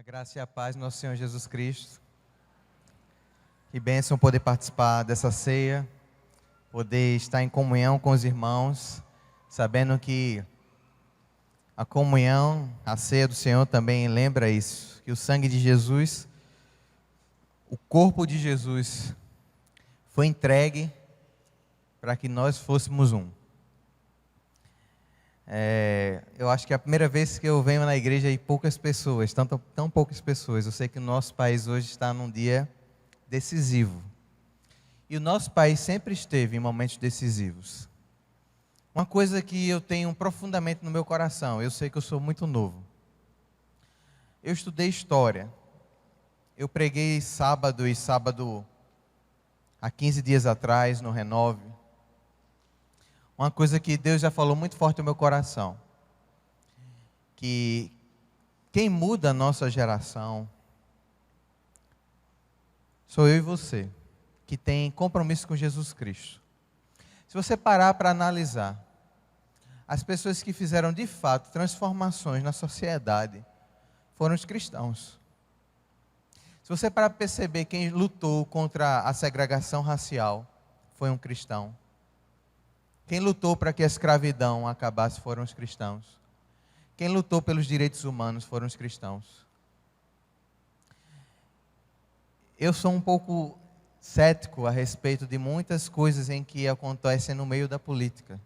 A graça e a paz do nosso Senhor Jesus Cristo. Que bênção poder participar dessa ceia, poder estar em comunhão com os irmãos, sabendo que a comunhão, a ceia do Senhor também lembra isso, que o sangue de Jesus, o corpo de Jesus, foi entregue para que nós fôssemos um. Eu acho que é a primeira vez que eu venho na igreja e poucas pessoas, tão poucas pessoas. Eu sei que o nosso país hoje está num dia decisivo. E o nosso país sempre esteve em momentos decisivos. Uma coisa que eu tenho profundamente no meu coração, eu sei que eu sou muito novo. Eu estudei história. Eu preguei sábado há 15 dias atrás, no Renove. Uma coisa que Deus já falou muito forte no meu coração, que quem muda a nossa geração sou eu e você, que tem compromisso com Jesus Cristo. Se você parar para analisar, as pessoas que fizeram de fato transformações na sociedade foram os cristãos. Se você parar para perceber, quem lutou contra a segregação racial foi um cristão. Quem lutou para que a escravidão acabasse foram os cristãos. Quem lutou pelos direitos humanos foram os cristãos. Eu sou um pouco cético a respeito de muitas coisas em que acontecem no meio da política.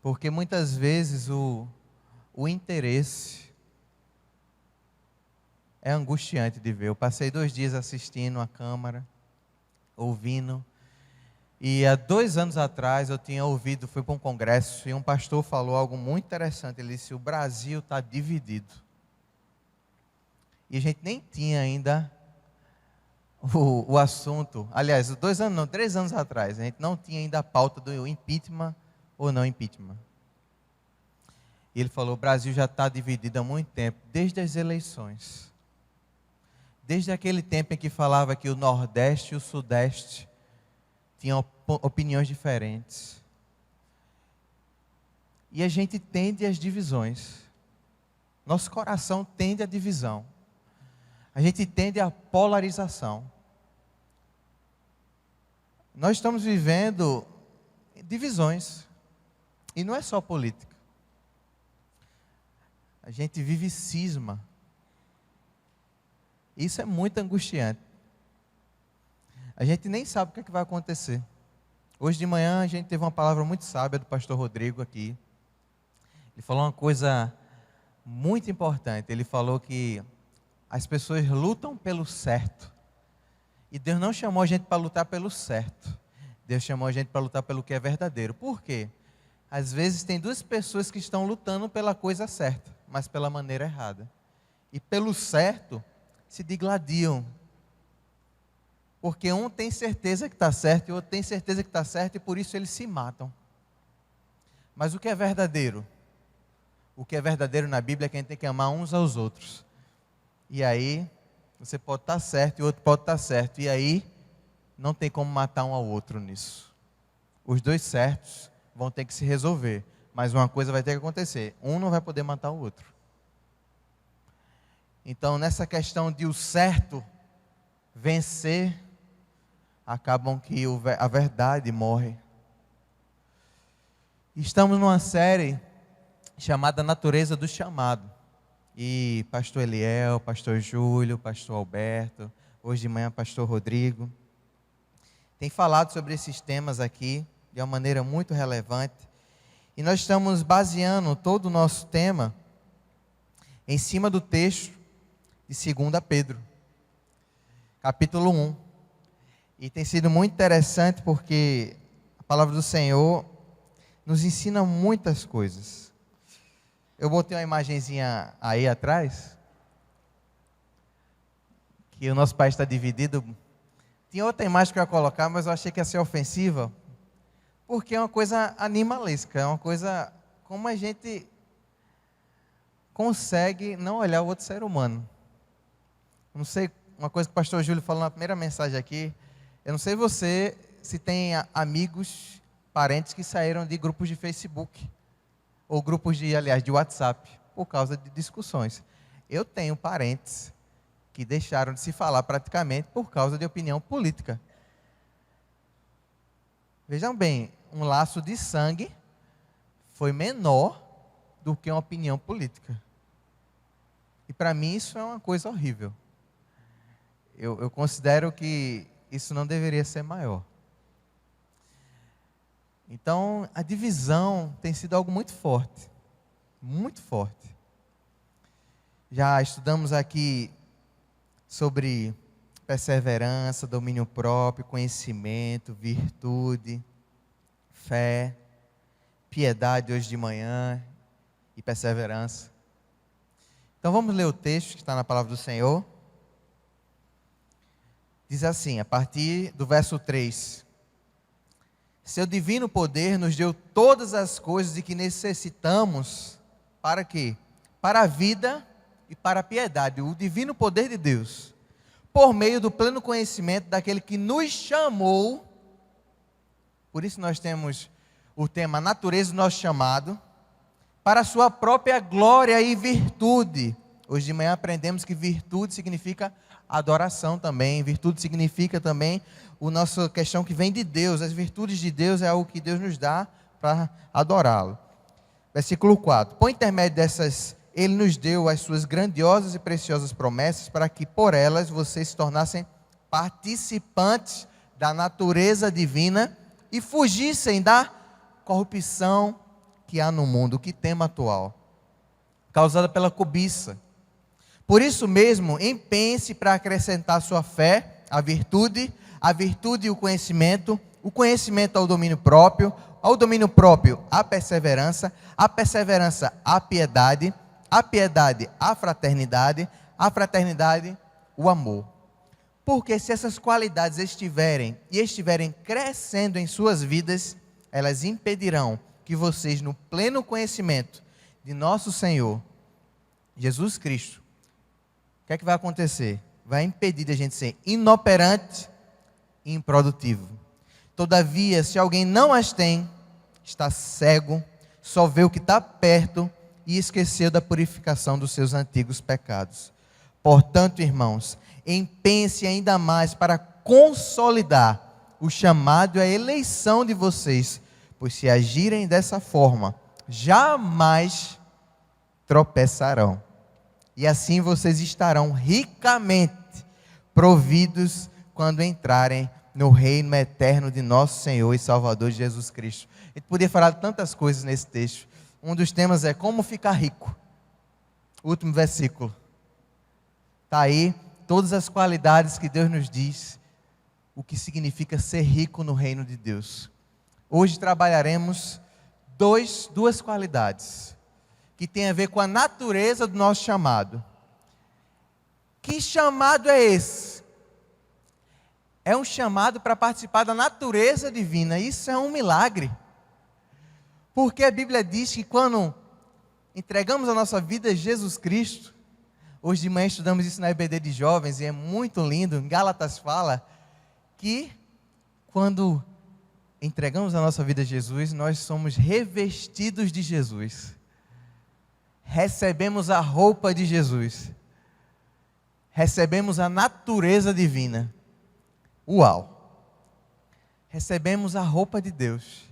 Porque muitas vezes o interesse é angustiante de ver. Eu passei 2 dias assistindo a Câmara, ouvindo. E há 2 anos atrás eu tinha ouvido, fui para um congresso e um pastor falou algo muito interessante. Ele disse: o Brasil está dividido. E a gente nem tinha ainda o assunto. Aliás, 2 anos, não, 3 anos atrás, a gente não tinha ainda a pauta do impeachment ou não impeachment. E ele falou: o Brasil já está dividido há muito tempo, desde as eleições. Desde aquele tempo em que falava que o Nordeste e o Sudeste tinham opiniões diferentes. E a gente tende às divisões. Nosso coração tende à divisão. A gente tende à polarização. Nós estamos vivendo divisões. E não é só política. A gente vive cisma. Isso é muito angustiante. A gente nem sabe o que vai acontecer. Hoje de manhã a gente teve uma palavra muito sábia do pastor Rodrigo aqui. Ele falou uma coisa muito importante. Ele falou que as pessoas lutam pelo certo. E Deus não chamou a gente para lutar pelo certo. Deus chamou a gente para lutar pelo que é verdadeiro. Por quê? Às vezes tem 2 pessoas que estão lutando pela coisa certa, mas pela maneira errada. E pelo certo se digladiam. Porque um tem certeza que está certo e o outro tem certeza que está certo e por isso eles se matam. Mas o que é verdadeiro? O que é verdadeiro na Bíblia é que a gente tem que amar uns aos outros. E aí, você pode estar certo e o outro pode estar certo. E aí, não tem como matar um ao outro nisso. Os 2 certos vão ter que se resolver. Mas uma coisa vai ter que acontecer. Um não vai poder matar o outro. Então, nessa questão de o certo vencer, acabam que a verdade morre. Estamos numa série chamada Natureza do Chamado. E pastor Eliel, pastor Júlio, pastor Alberto, hoje de manhã pastor Rodrigo, tem falado sobre esses temas aqui de uma maneira muito relevante. E nós estamos baseando todo o nosso tema em cima do texto de 2 Pedro, capítulo 1. E tem sido muito interessante porque a palavra do Senhor nos ensina muitas coisas. Eu botei uma imagenzinha aí atrás, que o nosso país está dividido. Tinha outra imagem que eu ia colocar, mas eu achei que ia ser ofensiva, porque é uma coisa animalesca, é uma coisa como a gente consegue não olhar o outro ser humano. Não sei, uma coisa que o pastor Júlio falou na primeira mensagem aqui. Eu não sei você se tem amigos, parentes que saíram de grupos de Facebook ou grupos de WhatsApp por causa de discussões. Eu tenho parentes que deixaram de se falar praticamente por causa de opinião política. Vejam bem, um laço de sangue foi menor do que uma opinião política. E para mim isso é uma coisa horrível. Eu considero que isso não deveria ser maior. Então, a divisão tem sido algo muito forte. Muito forte. Já estudamos aqui sobre perseverança, domínio próprio, conhecimento, virtude, fé, piedade hoje de manhã e perseverança. Então vamos ler o texto que está na palavra do Senhor. Diz assim, a partir do verso 3. Seu divino poder nos deu todas as coisas de que necessitamos, para quê? Para a vida e para a piedade. O divino poder de Deus, por meio do pleno conhecimento daquele que nos chamou. Por isso nós temos o tema natureza do nosso chamado, para a sua própria glória e virtude. Hoje de manhã aprendemos que virtude significa adoração também. Virtude significa também a nossa questão que vem de Deus. As virtudes de Deus é algo que Deus nos dá para adorá-lo. Versículo 4. Por intermédio dessas, Ele nos deu as suas grandiosas e preciosas promessas para que por elas vocês se tornassem participantes da natureza divina e fugissem da corrupção que há no mundo, que tema atual, causada pela cobiça. Por isso mesmo, empenhe-se para acrescentar à sua fé a virtude o conhecimento ao domínio próprio a perseverança a piedade a fraternidade o amor. Porque se essas qualidades estiverem crescendo em suas vidas, elas impedirão que vocês, no pleno conhecimento de nosso Senhor Jesus Cristo, o que é que vai acontecer? Vai impedir de a gente ser inoperante e improdutivo. Todavia, se alguém não as tem, está cego, só vê o que está perto e esqueceu da purificação dos seus antigos pecados. Portanto, irmãos, empenhe-se ainda mais para consolidar o chamado e a eleição de vocês, pois se agirem dessa forma, jamais tropeçarão. E assim vocês estarão ricamente providos quando entrarem no reino eterno de nosso Senhor e Salvador Jesus Cristo. A gente poderia falar de tantas coisas nesse texto. Um dos temas é como ficar rico. Último versículo. Está aí todas as qualidades que Deus nos diz, o que significa ser rico no reino de Deus. Hoje trabalharemos duas qualidades que tem a ver com a natureza do nosso chamado. Que chamado é esse? É um chamado para participar da natureza divina. Isso é um milagre. Porque a Bíblia diz que quando entregamos a nossa vida a Jesus Cristo, hoje de manhã estudamos isso na EBD de jovens e é muito lindo. Em Gálatas fala que quando entregamos a nossa vida a Jesus, nós somos revestidos de Jesus. Recebemos a roupa de Jesus. Recebemos a natureza divina. Uau! Recebemos a roupa de Deus.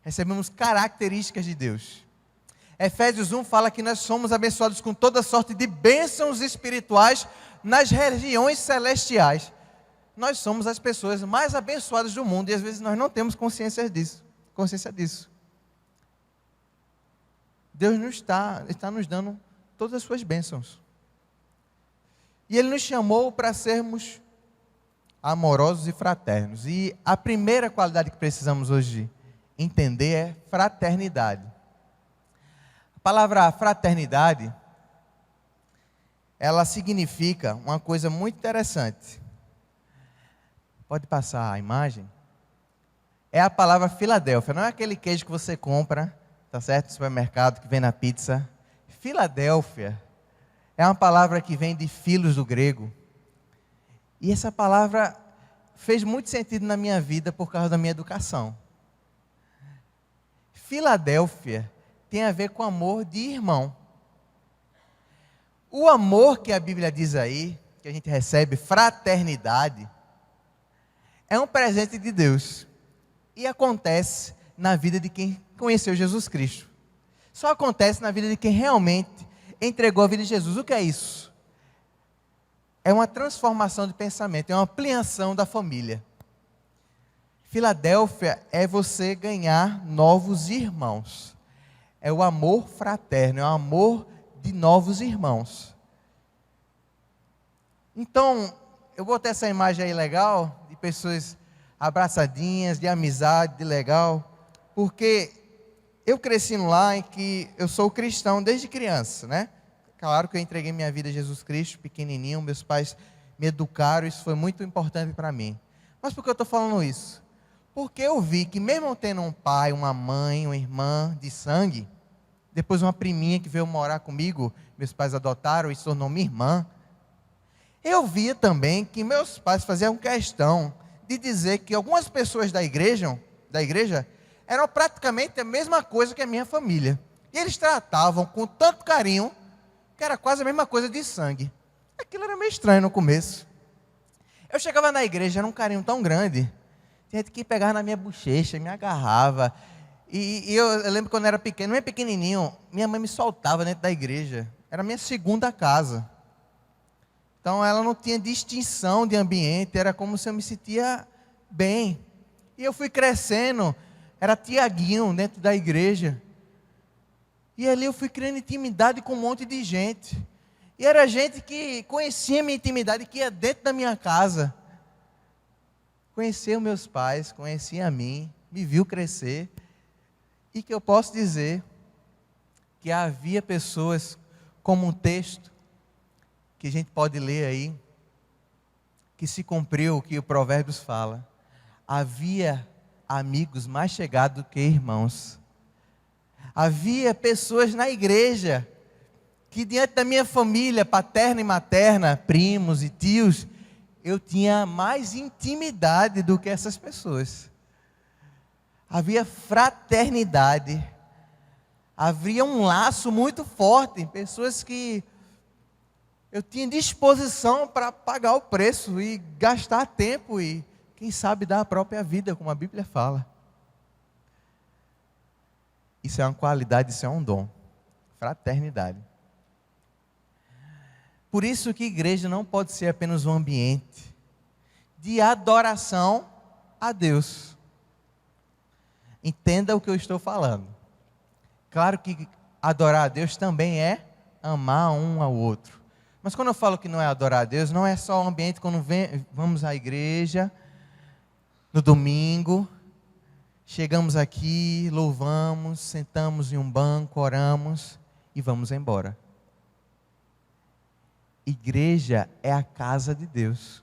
Recebemos características de Deus. Efésios 1 fala que nós somos abençoados com toda sorte de bênçãos espirituais nas regiões celestiais. Nós somos as pessoas mais abençoadas do mundo e às vezes nós não temos consciência disso. Deus está nos dando todas as suas bênçãos. E Ele nos chamou para sermos amorosos e fraternos. E a primeira qualidade que precisamos hoje entender é fraternidade. A palavra fraternidade, ela significa uma coisa muito interessante. Pode passar a imagem? É a palavra Filadélfia, não é aquele queijo que você compra, tá certo, no supermercado, que vem na pizza. Filadélfia é uma palavra que vem de filos do grego. E essa palavra fez muito sentido na minha vida por causa da minha educação. Filadélfia tem a ver com amor de irmão. O amor que a Bíblia diz aí, que a gente recebe, fraternidade, é um presente de Deus. E acontece na vida de quem conheceu Jesus Cristo. Só acontece na vida de quem realmente entregou a vida de Jesus. O que é isso? É uma transformação de pensamento, é uma ampliação da família. Filadélfia é você ganhar novos irmãos. É o amor fraterno, é o amor de novos irmãos. Então, eu botei essa imagem aí legal, de pessoas abraçadinhas, de amizade, de legal, porque eu cresci no lar em que eu sou cristão desde criança, né? Claro que eu entreguei minha vida a Jesus Cristo, pequenininho, meus pais me educaram, isso foi muito importante para mim. Mas por que eu estou falando isso? Porque eu vi que mesmo tendo um pai, uma mãe, uma irmã de sangue, depois uma priminha que veio morar comigo, meus pais adotaram e se tornou minha irmã, eu via também que meus pais faziam questão de dizer que algumas pessoas da igreja eram praticamente a mesma coisa que a minha família. E eles tratavam com tanto carinho, que era quase a mesma coisa de sangue. Aquilo era meio estranho no começo. Eu chegava na igreja, era um carinho tão grande, tinha gente que pegava na minha bochecha, me agarrava. E eu lembro quando eu era pequeno, bem pequenininho, minha mãe me soltava dentro da igreja. Era a minha segunda casa. Então ela não tinha distinção de ambiente, era como se eu me sentia bem. E eu fui crescendo, era Tiaguinho dentro da igreja. E ali eu fui criando intimidade com um monte de gente. E era gente que conhecia minha intimidade, que ia dentro da minha casa. Conhecia os meus pais, conhecia a mim, me viu crescer. E que eu posso dizer que havia pessoas, como um texto, que a gente pode ler aí, que se cumpriu o que o Provérbios fala. Havia amigos mais chegados do que irmãos. Havia pessoas na igreja que diante da minha família paterna e materna, primos e tios, eu tinha mais intimidade do que essas pessoas. Havia fraternidade, havia um laço muito forte, pessoas que eu tinha disposição para pagar o preço e gastar tempo e, quem sabe, dar a própria vida, como a Bíblia fala. Isso é uma qualidade, isso é um dom. Fraternidade. Por isso que igreja não pode ser apenas um ambiente de adoração a Deus. Entenda o que eu estou falando. Claro que adorar a Deus também é amar um ao outro. Mas quando eu falo que não é adorar a Deus, não é só um ambiente quando vamos à igreja, no domingo, chegamos aqui, louvamos, sentamos em um banco, oramos e vamos embora. Igreja é a casa de Deus.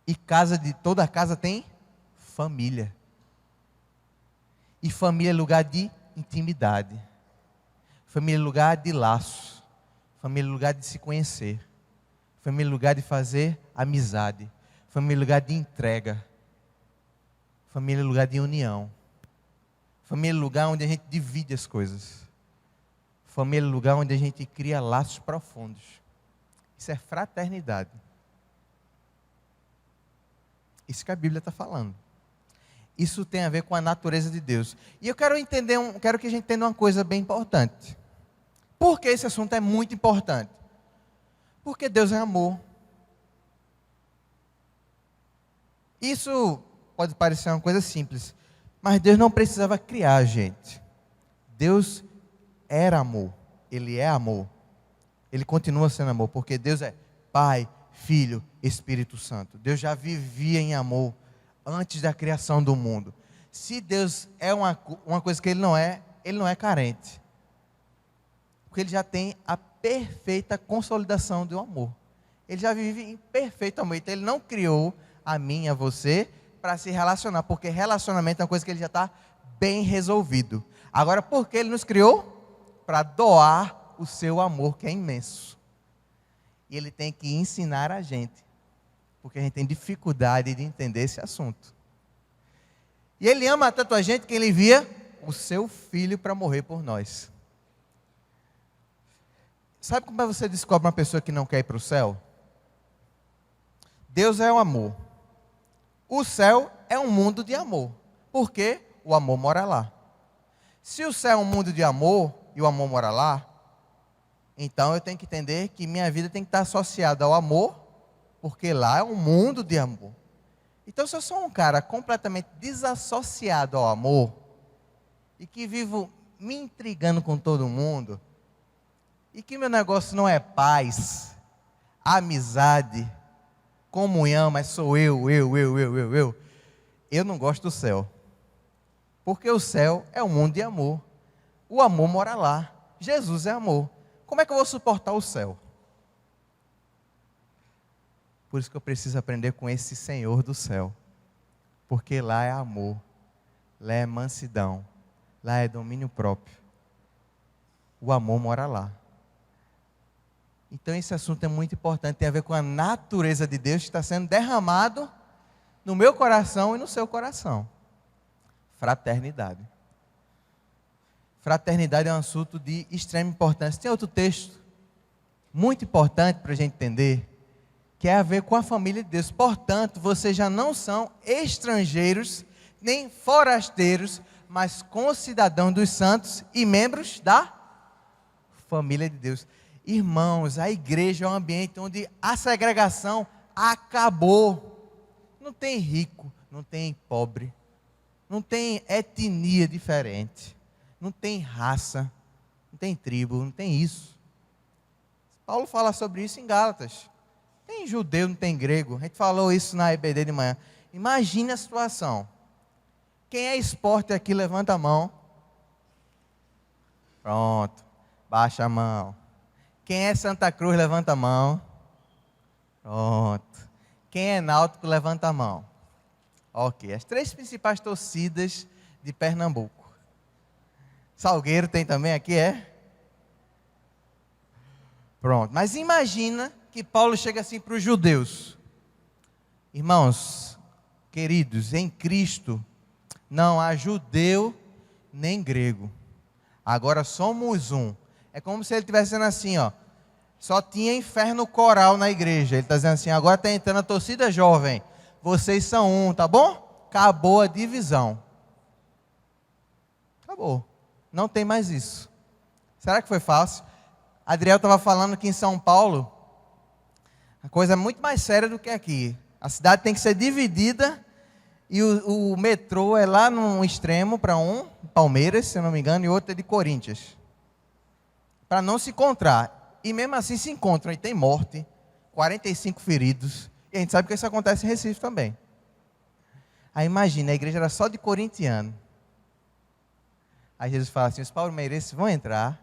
E toda casa tem família. E família é lugar de intimidade. Família é lugar de laços. Família é lugar de se conhecer. Família é lugar de fazer amizade. Família é lugar de entrega. Família é lugar de união. Família é lugar onde a gente divide as coisas. Família é lugar onde a gente cria laços profundos. Isso é fraternidade. Isso que a Bíblia está falando. Isso tem a ver com a natureza de Deus. E eu quero que a gente entenda uma coisa bem importante. Por que esse assunto é muito importante? Porque Deus é amor. Isso pode parecer uma coisa simples, mas Deus não precisava criar a gente. Deus era amor. Ele é amor. Ele continua sendo amor, porque Deus é Pai, Filho, Espírito Santo. Deus já vivia em amor antes da criação do mundo. Se Deus é uma coisa que Ele não é carente. Porque Ele já tem a perfeita consolidação do amor. Ele já vive em perfeito amor. Então Ele não criou a mim e a você para se relacionar, porque relacionamento é uma coisa que Ele já está bem resolvido. Agora, por que Ele nos criou? Para doar o seu amor, que é imenso. E Ele tem que ensinar a gente, porque a gente tem dificuldade de entender esse assunto. E Ele ama tanto a gente que Ele envia o seu Filho para morrer por nós. Sabe como você descobre uma pessoa que não quer ir para o céu? Deus é o amor. O céu é um mundo de amor. Porque o amor mora lá. Se o céu é um mundo de amor e o amor mora lá, então eu tenho que entender que minha vida tem que estar associada ao amor, porque lá é um mundo de amor. Então, se eu sou um cara completamente desassociado ao amor e que vivo me intrigando com todo mundo, e que meu negócio não é paz, amizade, comunhão, mas sou eu não gosto do céu. Porque o céu é um mundo de amor. O amor mora lá. Jesus é amor. Como é que eu vou suportar o céu? Por isso que eu preciso aprender com esse Senhor do céu. Porque lá é amor. Lá é mansidão. Lá é domínio próprio. O amor mora lá. Então esse assunto é muito importante. Tem a ver com a natureza de Deus que está sendo derramado no meu coração e no seu coração. Fraternidade. Fraternidade é um assunto de extrema importância. Tem outro texto muito importante para a gente entender, que é a ver com a família de Deus. Portanto, vocês já não são estrangeiros, nem forasteiros, mas concidadãos dos santos e membros da família de Deus. Irmãos, a igreja é um ambiente onde a segregação acabou. Não tem rico, não tem pobre, não tem etnia diferente, não tem raça, não tem tribo, não tem isso. Paulo fala sobre isso em Gálatas. Tem judeu, não tem grego. A gente falou isso na EBD de manhã. Imagine a situação. Quem é esporte aqui, levanta a mão. Pronto, baixa a mão. Quem é Santa Cruz, levanta a mão. Pronto. Quem é náutico, levanta a mão. Ok, as 3 principais torcidas de Pernambuco. Salgueiro tem também aqui, é? Pronto, mas imagina que Paulo chega assim para os judeus. Irmãos, queridos, em Cristo, não há judeu nem grego. Agora somos um. É como se ele estivesse dizendo assim, ó. Só tinha inferno coral na igreja. Ele está dizendo assim, agora está entrando a torcida jovem. Vocês são um, tá bom? Acabou a divisão. Acabou. Não tem mais isso. Será que foi fácil? Adriel estava falando que em São Paulo, a coisa é muito mais séria do que aqui. A cidade tem que ser dividida e o metrô é lá no extremo para um, Palmeiras, se eu não me engano, e outro é de Corinthians. Para não se encontrar. E mesmo assim se encontram e tem morte, 45 feridos. E a gente sabe que isso acontece em Recife também. Aí imagina, a igreja era só de corintiano. Aí Jesus fala assim, os palmeirenses vão entrar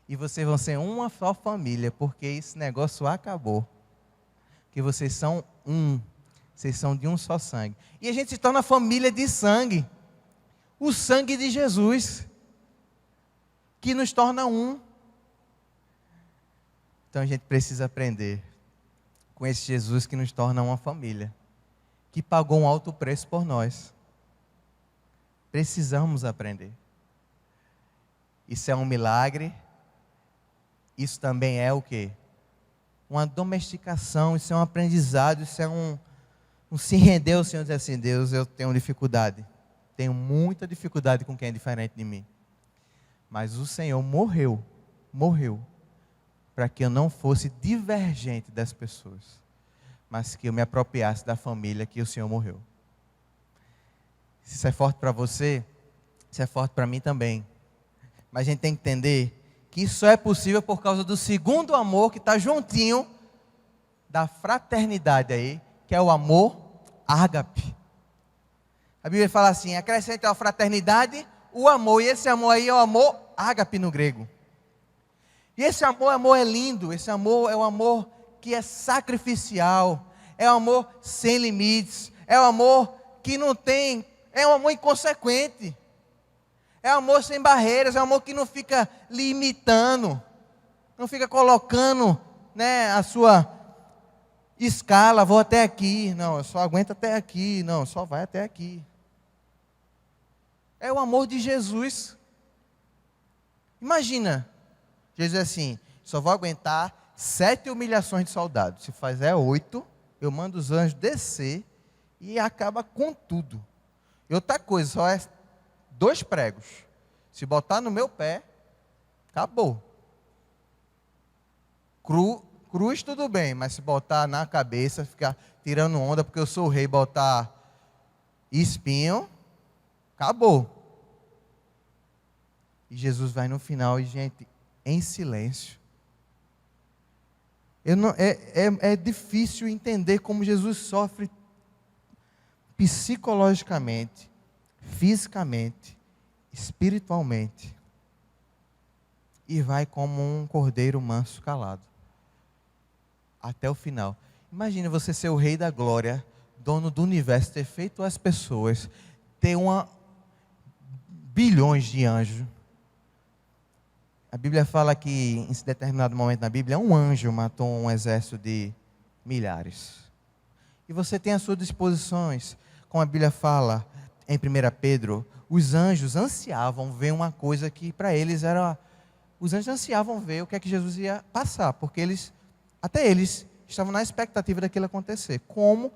e vocês vão ser uma só família, porque esse negócio acabou. Que vocês são um, vocês são de um só sangue. E a gente se torna família de sangue. O sangue de Jesus, que nos torna um. Então a gente precisa aprender com esse Jesus que nos torna uma família, que pagou um alto preço por nós. Precisamos aprender. Isso é um milagre. Isso também é o quê? Uma domesticação, isso é um aprendizado, isso é um se render ao Senhor e dizer assim, Deus, eu tenho dificuldade. Tenho muita dificuldade com quem é diferente de mim. Mas o Senhor morreu para que eu não fosse divergente das pessoas, mas que eu me apropriasse da família que o Senhor morreu. Se isso é forte para você, isso é forte para mim também. Mas a gente tem que entender que isso só é possível por causa do segundo amor que está juntinho da fraternidade aí, que é o amor ágape. A Bíblia fala assim, acrescenta a fraternidade, o amor, e esse amor aí é o amor ágape no grego. E esse amor é lindo, esse amor é um amor que é sacrificial, é um amor sem limites, é um amor que não tem, é um amor inconsequente, é um amor sem barreiras, é um amor que não fica limitando, não fica colocando, né, a sua escala, vou até aqui, não, eu só aguento até aqui, não, só vai até aqui. É o amor de Jesus. Imagina, Jesus é assim, só vou aguentar 7 humilhações de soldado. Se fizer 8, eu mando os anjos descer e acaba com tudo. E outra coisa, só é 2 pregos. Se botar no meu pé, acabou. Cruz tudo bem, mas se botar na cabeça, ficar tirando onda, porque eu sou o rei, botar espinho, acabou. E Jesus vai no final e, gente, em silêncio. É difícil entender como Jesus sofre psicologicamente, fisicamente, espiritualmente. E vai como um cordeiro manso calado. Até o final. Imagina você ser o rei da glória, dono do universo, ter feito as pessoas, ter bilhões de anjos. A Bíblia fala que, em determinado momento na Bíblia, um anjo matou um exército de milhares. E você tem às suas disposições, como a Bíblia fala em 1 Pedro, os anjos ansiavam ver uma coisa que para eles era... Os anjos ansiavam ver o que é que Jesus ia passar, porque até eles estavam na expectativa daquilo acontecer. Como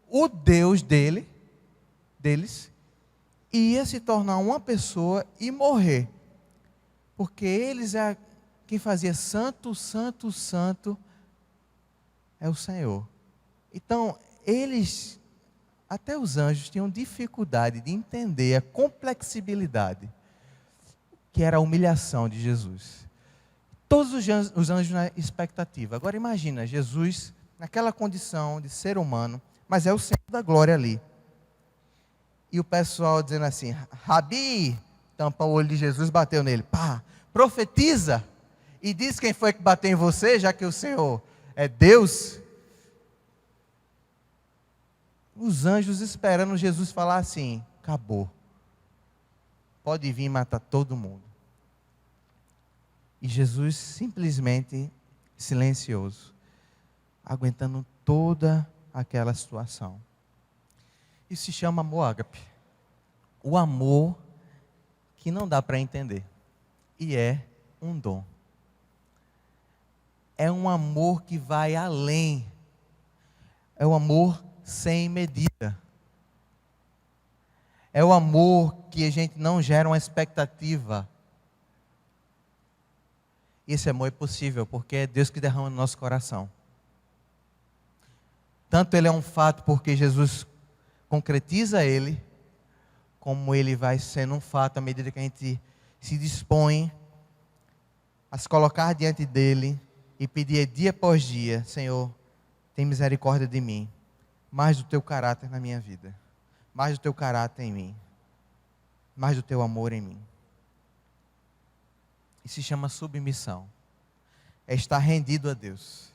o Deus deles ia se tornar uma pessoa e morrer. Porque eles quem fazia santo, santo, santo é o Senhor. Então, até os anjos tinham dificuldade de entender a complexibilidade que era a humilhação de Jesus. Todos os anjos na expectativa. Agora imagina, Jesus naquela condição de ser humano, mas é o Senhor da glória ali. E o pessoal dizendo assim, Rabi, tampa o olho de Jesus, bateu nele. Pá, profetiza e diz quem foi que bateu em você, já que o Senhor é Deus. Os anjos esperando Jesus falar assim, acabou. Pode vir matar todo mundo. E Jesus simplesmente silencioso, aguentando toda aquela situação. Isso se chama amor ágape. O amor que não dá para entender. E é um dom. É um amor que vai além. É o amor sem medida. É o amor que a gente não gera uma expectativa. Esse amor é possível porque é Deus que derrama no nosso coração. Tanto ele é um fato porque Jesus concretiza ele, como ele vai sendo um fato à medida que a gente se dispõe a se colocar diante dele e pedir dia após dia, Senhor, tem misericórdia de mim, mais do teu caráter na minha vida, mais do teu caráter em mim, mais do teu amor em mim. E se chama submissão. É estar rendido a Deus.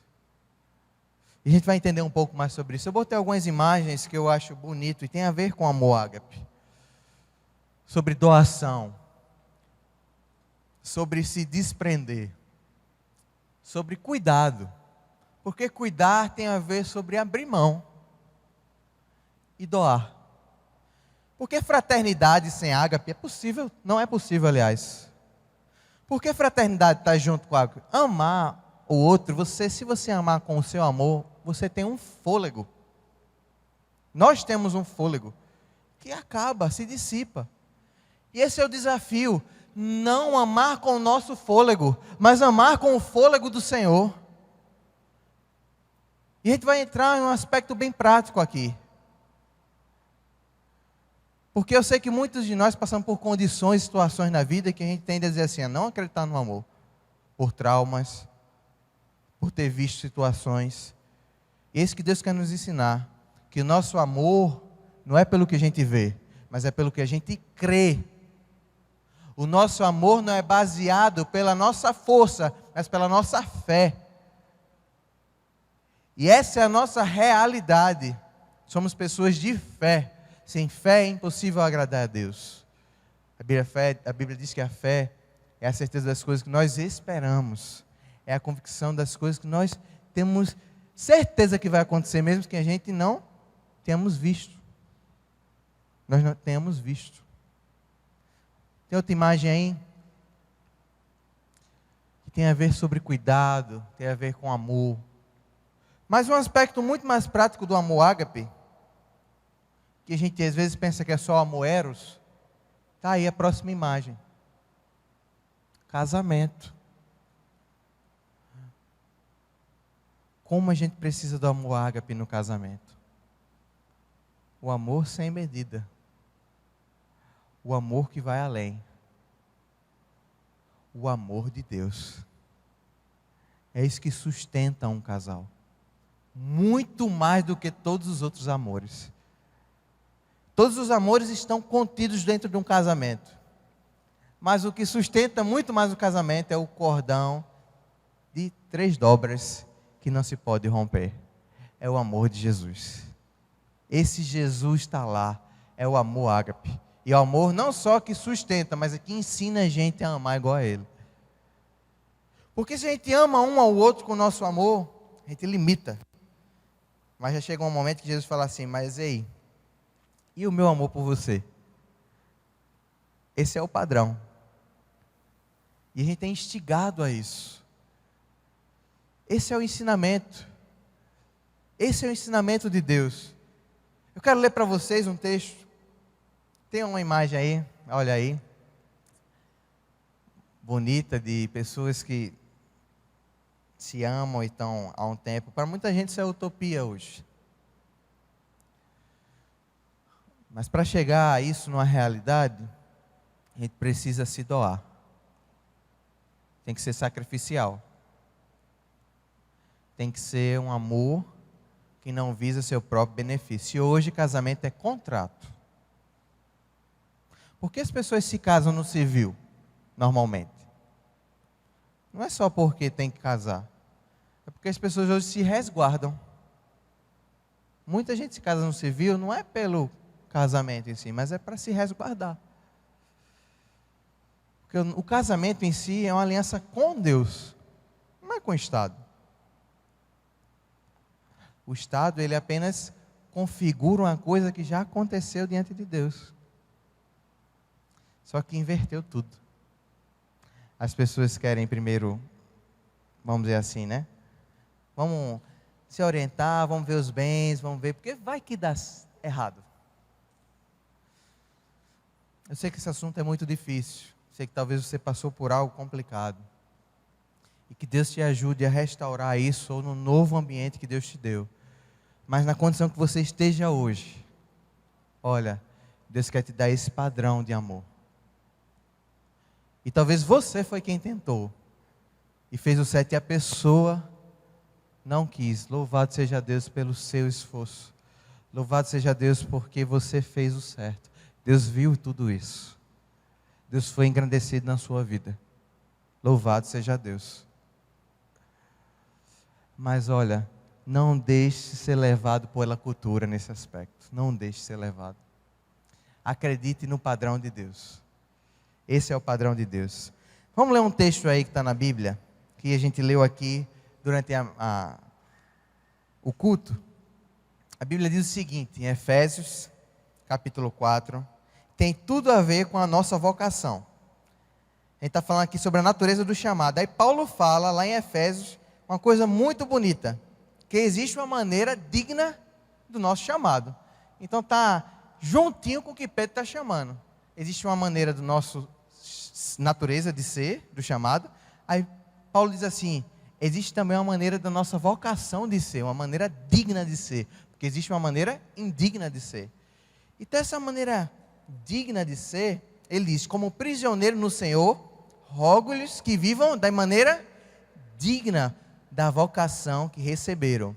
E a gente vai entender um pouco mais sobre isso. Eu botei algumas imagens que eu acho bonito e tem a ver com amor ágape. Sobre doação. Sobre se desprender. Sobre cuidado. Porque cuidar tem a ver sobre abrir mão. E doar. Porque fraternidade sem ágape é possível? Não é possível, aliás. Por que fraternidade está junto com ágape? Amar o outro, se você amar com o seu amor, você tem um fôlego. Nós temos um fôlego que acaba, se dissipa. E esse é o desafio, não amar com o nosso fôlego, mas amar com o fôlego do Senhor. E a gente vai entrar em um aspecto bem prático aqui. Porque eu sei que muitos de nós passamos por condições, situações na vida que a gente tende a dizer assim, a não acreditar no amor. Por traumas, por ter visto situações. E esse que Deus quer nos ensinar, que o nosso amor não é pelo que a gente vê, mas é pelo que a gente crê. O nosso amor não é baseado pela nossa força, mas pela nossa fé. E essa é a nossa realidade. Somos pessoas de fé. Sem fé é impossível agradar a Deus. A Bíblia diz que a fé é a certeza das coisas que nós esperamos. É a convicção das coisas que nós temos certeza que vai acontecer, mesmo que a gente não tenhamos visto. Nós não tenhamos visto. Tem outra imagem aí? tem a ver sobre cuidado, tem a ver com amor. Mas um aspecto muito mais prático do amor ágape, que a gente às vezes pensa que é só amor eros, está aí a próxima imagem. Casamento. Como a gente precisa do amor ágape no casamento? O amor sem medida. O amor que vai além. O amor de Deus. É isso que sustenta um casal. Muito mais do que todos os outros amores. Todos os amores estão contidos dentro de um casamento. Mas o que sustenta muito mais o casamento é o cordão de 3 dobras que não se pode romper. É o amor de Jesus. Esse Jesus está lá. É o amor ágape. E o amor não só que sustenta, mas é que ensina a gente a amar igual a Ele. Porque se a gente ama um ao outro com o nosso amor, a gente limita. Mas já chega um momento que Jesus fala assim, mas ei, e o meu amor por você? Esse é o padrão. E a gente tem instigado a isso. Esse é o ensinamento. Esse é o ensinamento de Deus. Eu quero ler para vocês um texto. Tem uma imagem aí, olha aí. Bonita, de pessoas que se amam e estão há um tempo. Para muita gente isso é utopia hoje. Mas para chegar a isso numa realidade, a gente precisa se doar. Tem que ser sacrificial. Tem que ser um amor que não visa seu próprio benefício. E hoje casamento é contrato. Por que as pessoas se casam no civil, normalmente? Não é só porque tem que casar. É porque as pessoas hoje se resguardam. Muita gente se casa no civil não é pelo casamento em si, mas é para se resguardar. Porque o casamento em si é uma aliança com Deus, não é com o Estado. O Estado, ele apenas configura uma coisa que já aconteceu diante de Deus. Só que inverteu tudo. As pessoas querem primeiro, vamos dizer assim, né? Vamos se orientar, vamos ver os bens, vamos ver, porque vai que dá errado. Eu sei que esse assunto é muito difícil. Sei que talvez você passou por algo complicado. E que Deus te ajude a restaurar isso ou no novo ambiente que Deus te deu. Mas na condição que você esteja hoje, olha, Deus quer te dar esse padrão de amor. E talvez você foi quem tentou. E fez o certo e a pessoa não quis. Louvado seja Deus pelo seu esforço. Louvado seja Deus porque você fez o certo. Deus viu tudo isso. Deus foi engrandecido na sua vida. Louvado seja Deus. Mas olha, não deixe ser levado pela cultura nesse aspecto. Não deixe ser levado. Acredite no padrão de Deus. Esse é o padrão de Deus. Vamos ler um texto aí que está na Bíblia, que a gente leu aqui durante o culto. A Bíblia diz o seguinte, em Efésios, capítulo 4, tem tudo a ver com a nossa vocação. A gente está falando aqui sobre a natureza do chamado. Aí Paulo fala lá em Efésios uma coisa muito bonita, que existe uma maneira digna do nosso chamado. Então está juntinho com o que Pedro está chamando. Existe uma maneira do nosso natureza de ser, do chamado. Aí Paulo diz assim, existe também uma maneira da nossa vocação de ser, uma maneira digna de ser, porque existe uma maneira indigna de ser. Então essa maneira digna de ser, ele diz, como prisioneiro no Senhor, rogo-lhes que vivam da maneira digna da vocação que receberam.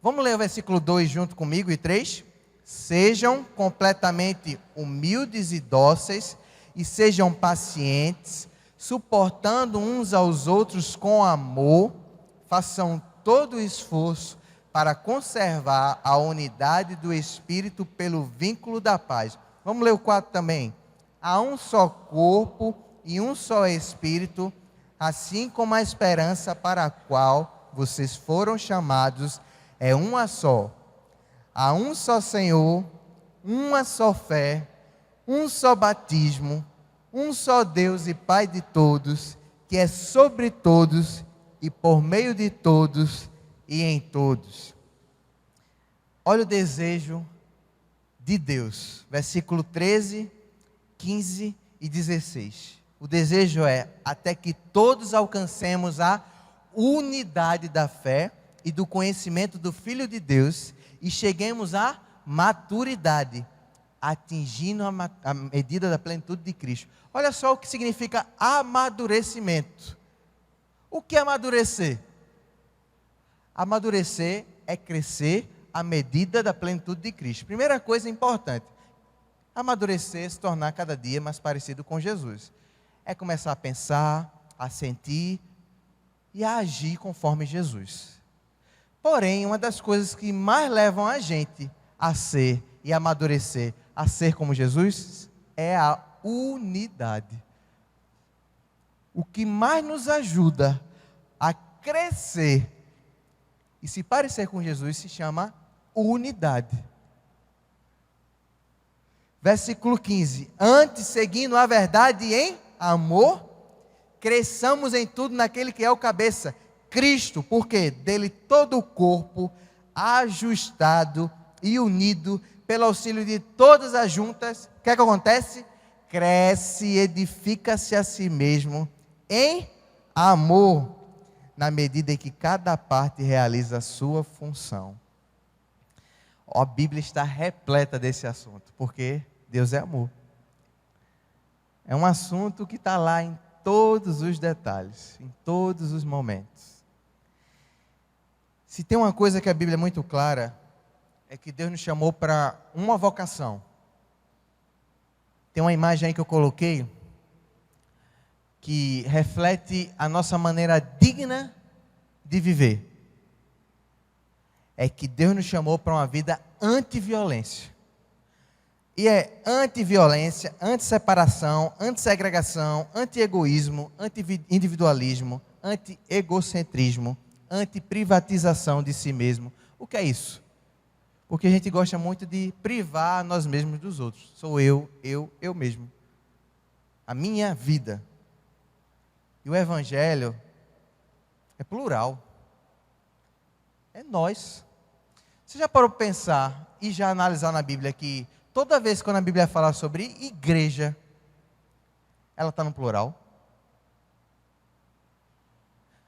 Vamos ler o versículo 2 junto comigo e 3? Sejam completamente humildes e dóceis e sejam pacientes, suportando uns aos outros com amor, façam todo o esforço para conservar a unidade do Espírito pelo vínculo da paz. Vamos ler o 4 também. Há um só corpo e um só Espírito, assim como a esperança para a qual vocês foram chamados é uma só. Há um só Senhor, uma só fé, um só batismo, um só Deus e Pai de todos, que é sobre todos e por meio de todos e em todos. Olha o desejo de Deus, versículo 13, 15 e 16. O desejo é até que todos alcancemos a unidade da fé e do conhecimento do Filho de Deus e cheguemos à maturidade, atingindo a medida da plenitude de Cristo. Olha só o que significa amadurecimento. O que é amadurecer? Amadurecer é crescer à medida da plenitude de Cristo. Primeira coisa importante, amadurecer é se tornar cada dia mais parecido com Jesus. É começar a pensar, a sentir e a agir conforme Jesus. Porém, uma das coisas que mais levam a gente a ser e amadurecer, a ser como Jesus, é a unidade. O que mais nos ajuda a crescer e se parecer com Jesus se chama unidade. Versículo 15. Antes, seguindo a verdade em amor, cresçamos em tudo naquele que é o cabeça, Cristo, porque dele todo o corpo, ajustado e unido, pelo auxílio de todas as juntas, o que é que acontece? Cresce e edifica-se a si mesmo em amor, na medida em que cada parte realiza a sua função. A Bíblia está repleta desse assunto, porque Deus é amor. É um assunto que está lá em todos os detalhes, em todos os momentos. Se tem uma coisa que a Bíblia é muito clara, é que Deus nos chamou para uma vocação. Tem uma imagem aí que eu coloquei, que reflete a nossa maneira digna de viver. É que Deus nos chamou para uma vida anti-violência. E é anti-violência, anti-separação, anti-segregação, anti-egoísmo, anti-individualismo, anti-egocentrismo, anti-privatização de si mesmo. O que é isso? Porque a gente gosta muito de privar nós mesmos dos outros. Sou eu mesmo. A minha vida. E o Evangelho é plural. É nós. Você já parou para pensar e já analisar na Bíblia que toda vez que a Bíblia fala sobre igreja, ela está no plural?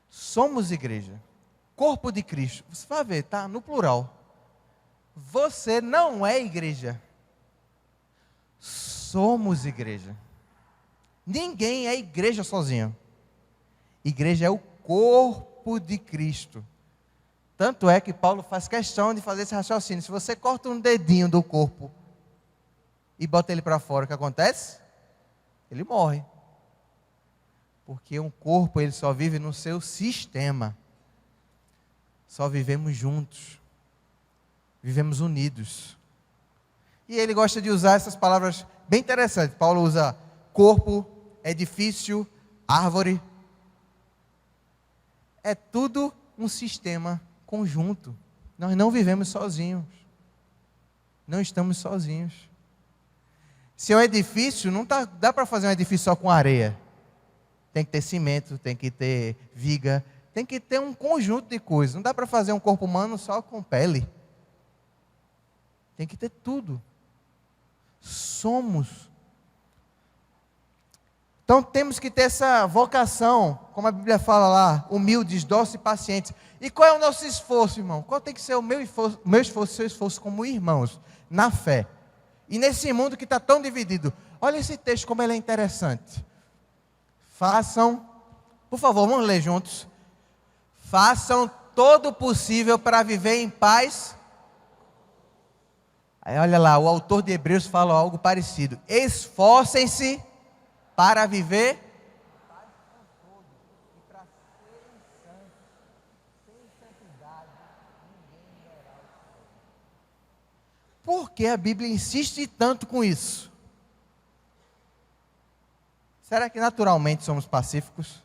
Somos igreja. Corpo de Cristo. Você vai ver, está no plural. Você não é igreja. Somos igreja. Ninguém é igreja sozinho. Igreja é o corpo de Cristo. Tanto é que Paulo faz questão de fazer esse raciocínio. Se você corta um dedinho do corpo e bota ele para fora, o que acontece? Ele morre. Porque um corpo, ele só vive no seu sistema. Só vivemos juntos. Vivemos unidos. E ele gosta de usar essas palavras bem interessantes. Paulo usa corpo, edifício, árvore. É tudo um sistema conjunto. Nós não vivemos sozinhos. Não estamos sozinhos. Se é um edifício, não dá para fazer um edifício só com areia. Tem que ter cimento, tem que ter viga, tem que ter um conjunto de coisas. Não dá para fazer um corpo humano só com pele. Tem que ter tudo. Somos. Então temos que ter essa vocação, como a Bíblia fala lá, humildes, dóceis e pacientes. E qual é o nosso esforço, irmão? Qual tem que ser o meu esforço, seu esforço como irmãos, na fé? E nesse mundo que está tão dividido, olha esse texto como ele é interessante. Façam, por favor, vamos ler juntos. Façam todo o possível para viver em paz. Aí olha lá, o autor de Hebreus fala algo parecido. Esforcem-se para viver paz com todos e para serem santos. Sem santidade, ninguém verá o Senhor. Por que a Bíblia insiste tanto com isso? Será que naturalmente somos pacíficos?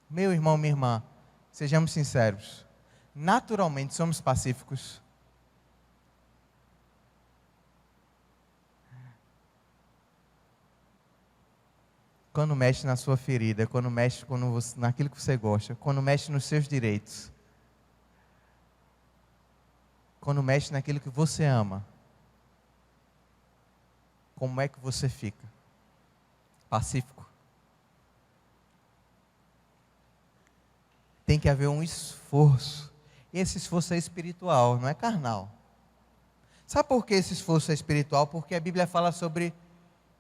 Meu irmão, minha irmã, sejamos sinceros. Naturalmente somos pacíficos? quando mexe na sua ferida, quando mexe naquilo que você gosta, quando mexe nos seus direitos, quando mexe naquilo que você ama, como é que você fica? Pacífico? Tem que haver um esforço. E esse esforço é espiritual, não é carnal. Sabe por que esse esforço é espiritual? Porque a Bíblia fala sobre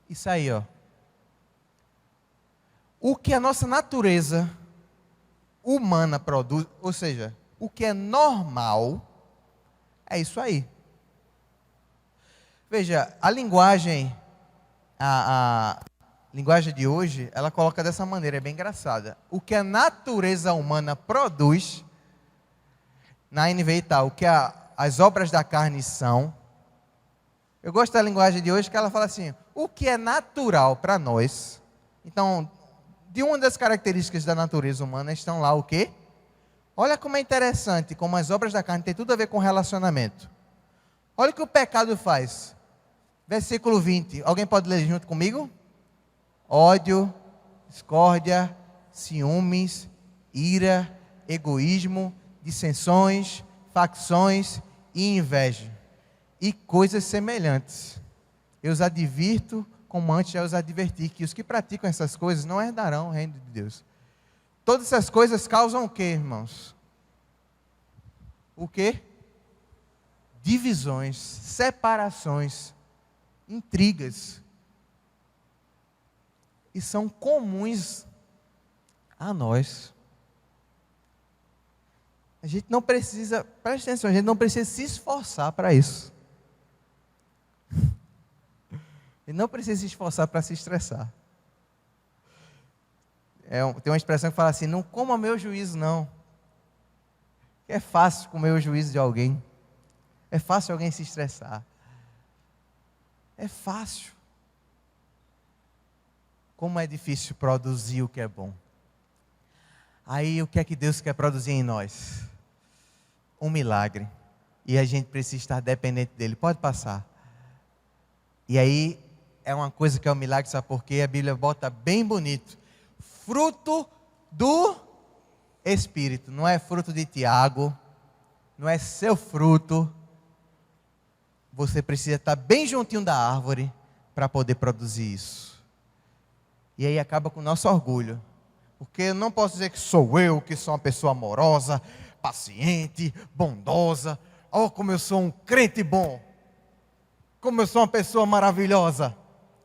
isso aí, ó. O que a nossa natureza humana produz, ou seja, o que é normal, é isso aí. Veja, a linguagem de hoje, ela coloca dessa maneira, é bem engraçada. O que a natureza humana produz, na NVI está, o que as obras da carne são. Eu gosto da linguagem de hoje que ela fala assim, o que é natural para nós. Então, de uma das características da natureza humana estão lá o quê? Olha como é interessante, como as obras da carne têm tudo a ver com relacionamento. Olha o que o pecado faz. Versículo 20, alguém pode ler junto comigo? Ódio, discórdia, ciúmes, ira, egoísmo, dissensões, facções e inveja, e coisas semelhantes. Eu os advirto, como antes já os adverti, que os que praticam essas coisas não herdarão o reino de Deus. Todas essas coisas causam o quê, irmãos? O quê? Divisões, separações, intrigas. E são comuns a nós. A gente não precisa, preste atenção, a gente não precisa se esforçar para isso. E não precisa se esforçar para se estressar. Tem uma expressão que fala assim, não coma meu juízo não. É fácil comer o juízo de alguém. É fácil alguém se estressar. É fácil. Como é difícil produzir o que é bom. Aí o que é que Deus quer produzir em nós? Um milagre. E a gente precisa estar dependente dele. Pode passar. E aí é uma coisa que é um milagre, sabe por quê? A Bíblia bota bem bonito. Fruto do Espírito. Não é fruto de Tiago. Não é seu fruto. Você precisa estar bem juntinho da árvore para poder produzir isso. E aí acaba com o nosso orgulho. Porque eu não posso dizer que sou eu, que sou uma pessoa amorosa, paciente, bondosa. Oh, como eu sou um crente bom. Como eu sou uma pessoa maravilhosa.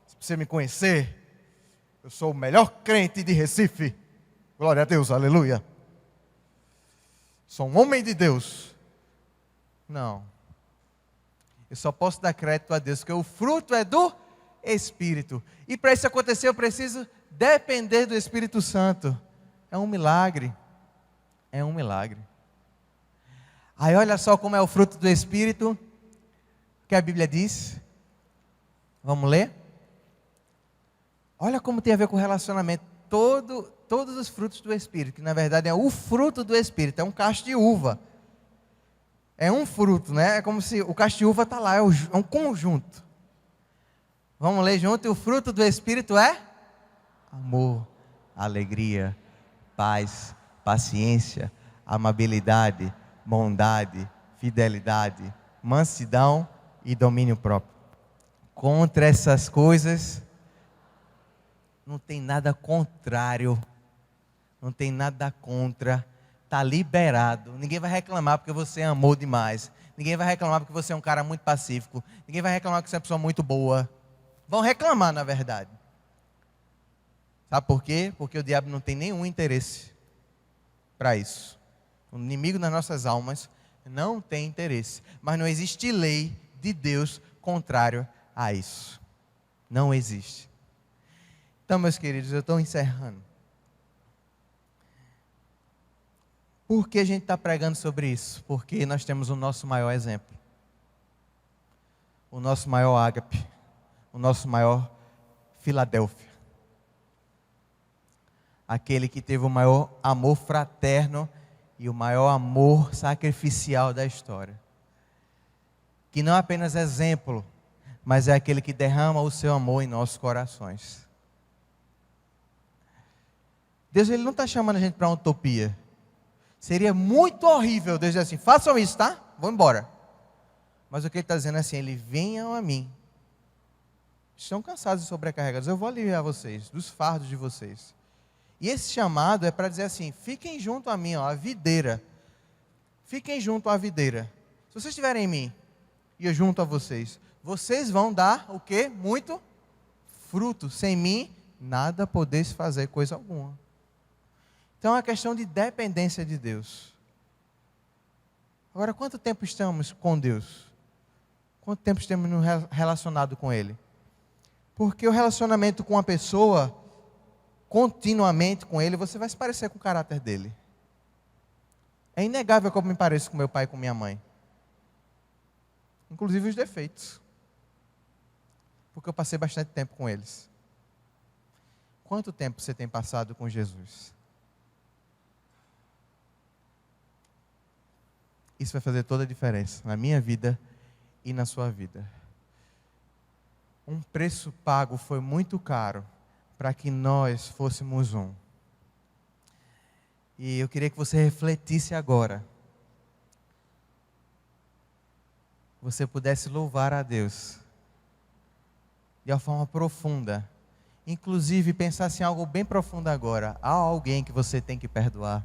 Se você me conhecer, eu sou o melhor crente de Recife. Glória a Deus, aleluia. Sou um homem de Deus. Não. Eu só posso dar crédito a Deus, porque o fruto é do Espírito. E para isso acontecer, eu preciso depender do Espírito Santo. É um milagre. É um milagre. Aí olha só como é o fruto do Espírito, que a Bíblia diz. Vamos ler? Olha como tem a ver com relacionamento. Todos os frutos do Espírito, que na verdade é o fruto do Espírito, é um cacho de uva. É um fruto, né? É como se o cacho de uva está lá, é um conjunto. Vamos ler junto? E o fruto do Espírito é amor, alegria, paz, paciência, amabilidade, bondade, fidelidade, mansidão e domínio próprio. Contra essas coisas, não tem nada contrário, não tem nada contra, está liberado. Ninguém vai reclamar porque você amou demais, ninguém vai reclamar porque você é um cara muito pacífico, ninguém vai reclamar porque você é uma pessoa muito boa. Vão reclamar, na verdade. Sabe por quê? Porque o diabo não tem nenhum interesse para isso. O inimigo das nossas almas não tem interesse. Mas não existe lei de Deus contrário a isso. Não existe. Então, meus queridos, eu estou encerrando. Por que a gente está pregando sobre isso? Porque nós temos o nosso maior exemplo. O nosso maior ágape. O nosso maior Filadélfia. Aquele que teve o maior amor fraterno e o maior amor sacrificial da história. Que não é apenas exemplo, mas é aquele que derrama o seu amor em nossos corações. Deus ele não está chamando a gente para uma utopia. Seria muito horrível Deus dizer assim, façam isso, tá? Vou embora. Mas o que ele está dizendo é assim, venham a mim. Estão cansados e sobrecarregados, eu vou aliviar vocês, dos fardos de vocês. E esse chamado é para dizer assim, fiquem junto a mim, ó, a videira. Fiquem junto à videira. Se vocês estiverem em mim, e eu junto a vocês, vocês vão dar o quê? Muito fruto. Sem mim, nada podeis fazer coisa alguma. Então é uma questão de dependência de Deus. Agora, quanto tempo estamos com Deus? Quanto tempo estamos relacionado com Ele? Porque o relacionamento com uma pessoa, continuamente com Ele, você vai se parecer com o caráter dele. É inegável como me pareço com meu pai e com minha mãe. Inclusive os defeitos. Porque eu passei bastante tempo com eles. Quanto tempo você tem passado com Jesus? Isso vai fazer toda a diferença na minha vida e na sua vida. Um preço pago foi muito caro para que nós fôssemos um. E eu queria que você refletisse agora. Você pudesse louvar a Deus de uma forma profunda. Inclusive pensasse em algo bem profundo agora. Há alguém que você tem que perdoar.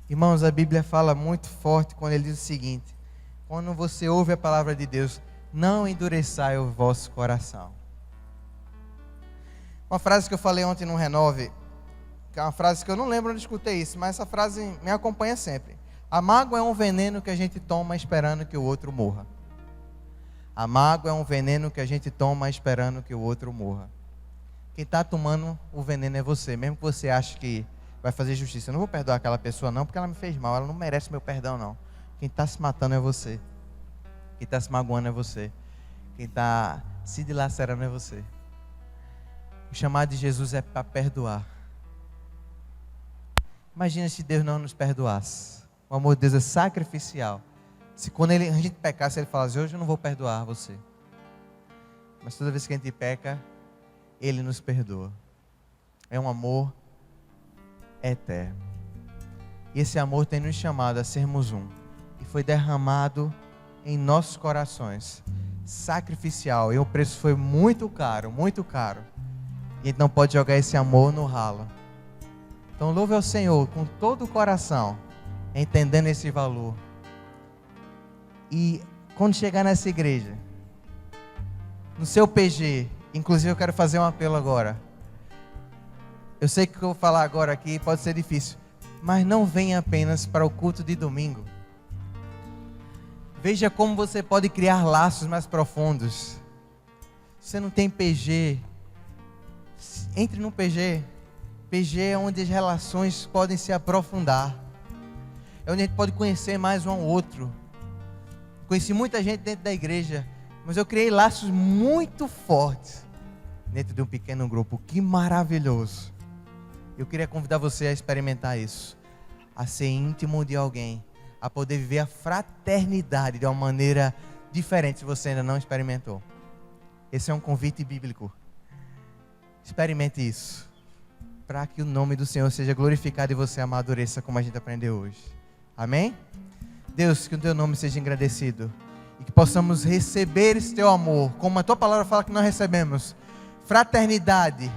Irmãos, a Bíblia fala muito forte quando ele diz o seguinte: quando você ouve a palavra de Deus, não endureçai o vosso coração. Uma frase que eu falei ontem no Renove, que é uma frase que eu não lembro onde escutei isso, mas essa frase me acompanha sempre. A mágoa é um veneno que a gente toma esperando que o outro morra. A mágoa é um veneno que a gente toma esperando que o outro morra. Quem está tomando o veneno é você, mesmo que você ache que vai fazer justiça. Eu não vou perdoar aquela pessoa não, porque ela me fez mal, ela não merece meu perdão não. Quem está se matando é você. Quem está se magoando é você. Quem está se dilacerando é você. O chamado de Jesus é para perdoar. Imagina se Deus não nos perdoasse. O amor de Deus é sacrificial. Se quando a gente pecasse, Ele falasse, hoje eu não vou perdoar você. Mas toda vez que a gente peca, Ele nos perdoa. É um amor eterno. E esse amor tem nos chamado a sermos um. E foi derramado em nossos corações. Sacrificial. E o preço foi muito caro, muito caro. E a gente não pode jogar esse amor no ralo. Então louve ao Senhor com todo o coração, entendendo esse valor. E quando chegar nessa igreja, no seu PG, inclusive eu quero fazer um apelo agora. Eu sei que o que eu vou falar agora aqui pode ser difícil, mas não venha apenas para o culto de domingo. Veja como você pode criar laços mais profundos. Se você não tem PG, entre no PG. PG é onde as relações podem se aprofundar. É onde a gente pode conhecer mais um ao outro. Conheci muita gente dentro da igreja, mas eu criei laços muito fortes dentro de um pequeno grupo. Que maravilhoso. Eu queria convidar você a experimentar isso, a ser íntimo de alguém, a poder viver a fraternidade de uma maneira diferente, se você ainda não experimentou. Esse é um convite bíblico. Experimente isso, para que o nome do Senhor seja glorificado e você amadureça como a gente aprendeu hoje. Amém? Deus, que o teu nome seja engrandecido e que possamos receber esse teu amor, como a tua palavra fala que nós recebemos, fraternidade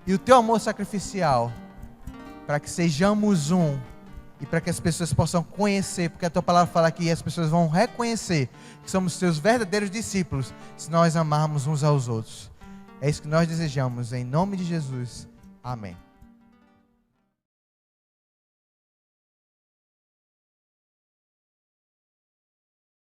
e o teu amor sacrificial, para que sejamos um e para que as pessoas possam conhecer, porque a tua palavra fala que as pessoas vão reconhecer que somos teus verdadeiros discípulos se nós amarmos uns aos outros. É isso que nós desejamos, em nome de Jesus. Amém.